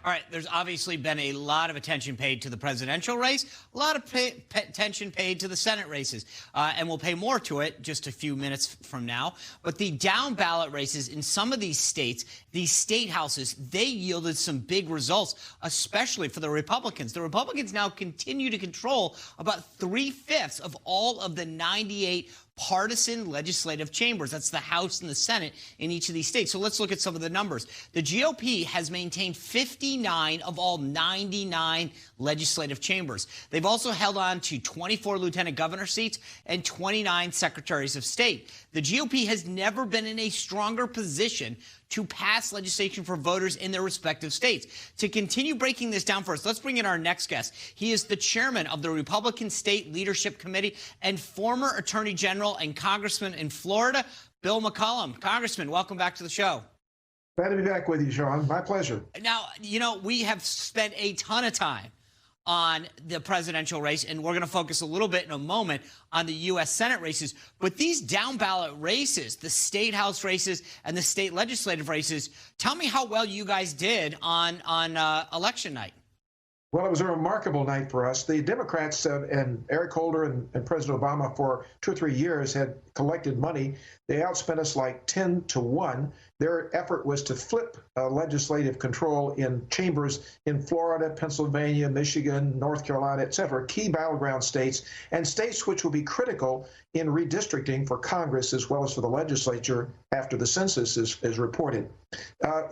All right, there's obviously been a lot of attention paid to the presidential race, a lot of attention paid to the Senate races, and we'll pay more to it just a few minutes from now. But the down ballot races in some of these states, these state houses, they yielded some big results, especially for the Republicans. The Republicans now continue to control about 3/5 of all of the 98 partisan legislative chambers. That's the House and the Senate in each of these states. So let's look at some of the numbers. The GOP has maintained 59 of all 99 legislative chambers. They've also held on to 24 lieutenant governor seats and 29 secretaries of state. The GOP has never been in a stronger position to pass legislation for voters in their respective states. To continue breaking this down for us, let's bring in our next guest. He is the chairman of the Republican State Leadership Committee and former Attorney General and Congressman in Florida, Bill McCollum. Congressman, welcome back to the show. Glad to be back with you, Sean. My pleasure. Now, you know, we have spent a ton of time on the presidential race, and we're going to focus a little bit in a moment on the U.S. Senate races. But these down ballot races, the state house races and the state legislative races, tell me how well you guys did on election night. Well, it was a remarkable night for us. The Democrats and Eric Holder and President Obama for 2 or 3 years had collected money. They outspent us like 10-1. Their effort was to flip legislative control in chambers in Florida, Pennsylvania, Michigan, North Carolina, et cetera, key battleground states, and states which will be critical in redistricting for Congress as well as for the legislature after the census is reported.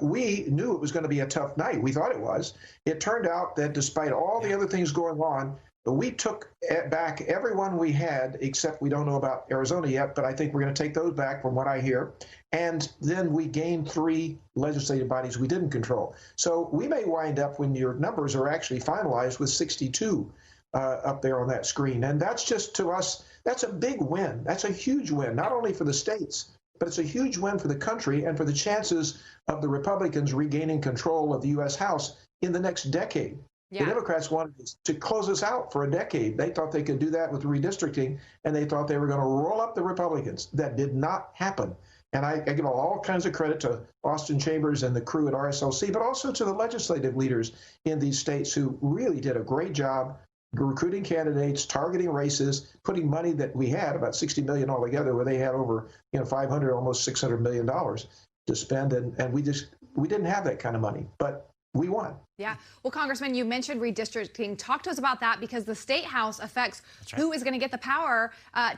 We knew it was going to be a tough night. We thought it was. It turned out that despite all the other things going on, we took back everyone we had, except we don't know about Arizona yet, but I think we're going to take those back from what I hear. And then we gained 3 legislative bodies we didn't control. So we may wind up, when your numbers are actually finalized, with 62 up there on that screen. And that's just, to us, that's a big win. That's a huge win, not only for the states, but it's a huge win for the country and for the chances of the Republicans regaining control of the U.S. House in the next decade. Yeah. The Democrats wanted to close us out for a decade. They thought they could do that with redistricting, and they thought they were going to roll up the Republicans. That did not happen. And I give all kinds of credit to Austin Chambers and the crew at RSLC, but also to the legislative leaders in these states who really did a great job recruiting candidates, targeting races, putting money that we had, about $60 million altogether, where they had over 500, almost $600 million to spend, and we didn't have that kind of money, but we won. Yeah. Well, Congressman, you mentioned redistricting. Talk to us about that, because the state house affects who is going to get the power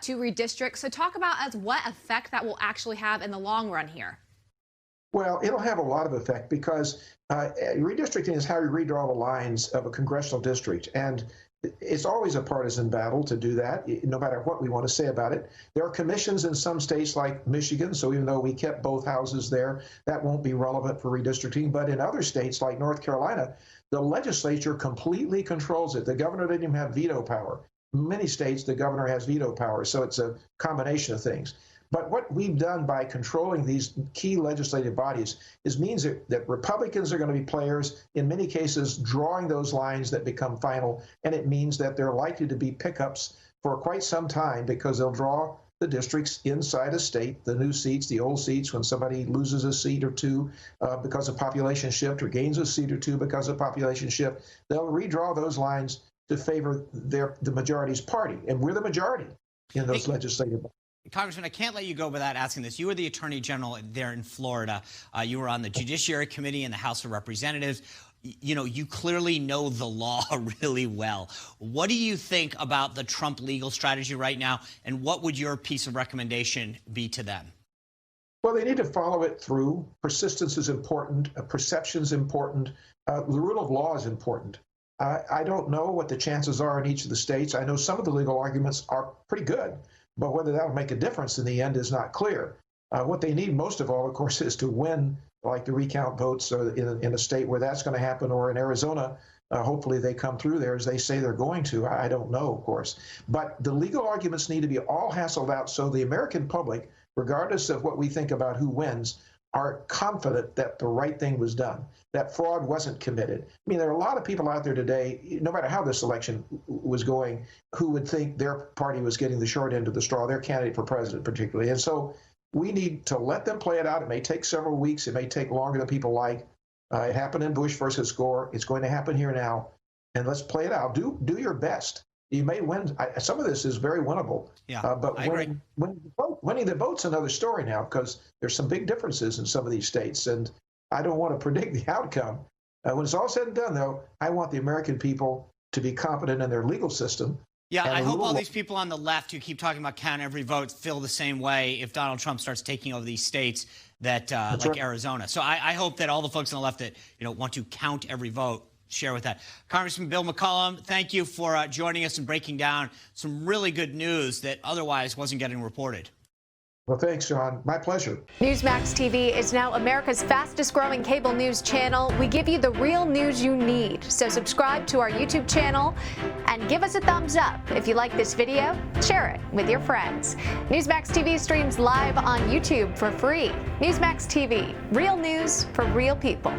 to redistrict. So talk about what effect that will actually have in the long run here. Well, it'll have a lot of effect, because redistricting is how you redraw the lines of a congressional district. And it's always a partisan battle to do that, no matter what we want to say about it. There are commissions in some states like Michigan, so even though we kept both houses there, that won't be relevant for redistricting. But in other states like North Carolina, the legislature completely controls it. The governor doesn't even have veto power. In many states, the governor has veto power, so it's a combination of things. But what we've done by controlling these key legislative bodies means that Republicans are going to be players, in many cases drawing those lines that become final, and it means that there are likely to be pickups for quite some time, because they'll draw the districts inside a state, the new seats, the old seats, when somebody loses a seat or two because of population shift, or gains a seat or two because of population shift. They'll redraw those lines to favor the majority's party, and we're the majority in those legislative bodies. Congressman, I can't let you go without asking this. You were the Attorney General there in Florida. You were on the Judiciary Committee in the House of Representatives. You know, you clearly know the law really well. What do you think about the Trump legal strategy right now, and what would your piece of recommendation be to them? Well, they need to follow it through. Persistence is important. Perception is important. The rule of law is important. I don't know what the chances are in each of the states. I know some of the legal arguments are pretty good, but whether that will make a difference in the end is not clear. What they need most of all, of course, is to win, like the recount votes in a state where that's going to happen, or in Arizona. Hopefully they come through there as they say they're going to. I don't know, of course. But the legal arguments need to be all hassled out so the American public, regardless of what we think about who wins, are confident that the right thing was done, that fraud wasn't committed. I mean, there are a lot of people out there today, no matter how this election was going, who would think their party was getting the short end of the straw, their candidate for president particularly. And so we need to let them play it out. It may take several weeks. It may take longer than people like. It happened in Bush versus Gore. It's going to happen here now. And let's play it out. Do your best. You may win. Some of this is very winnable. Yeah, but winning the vote's another story now, because there's some big differences in some of these states. And I don't want to predict the outcome. When it's all said and done, though, I want the American people to be confident in their legal system. Yeah, I hope all these people on the left who keep talking about count every vote feel the same way if Donald Trump starts taking over these states that like right. Arizona. So I hope that all the folks on the left that want to count every vote share with that. Congressman Bill McCollum, thank you for joining us and breaking down some really good news that otherwise wasn't getting reported. Well, thanks, John. My pleasure. Newsmax TV is now America's fastest growing cable news channel. We give you the real news you need. So subscribe to our YouTube channel and give us a thumbs up. If you like this video, share it with your friends. Newsmax TV streams live on YouTube for free. Newsmax TV, real news for real people.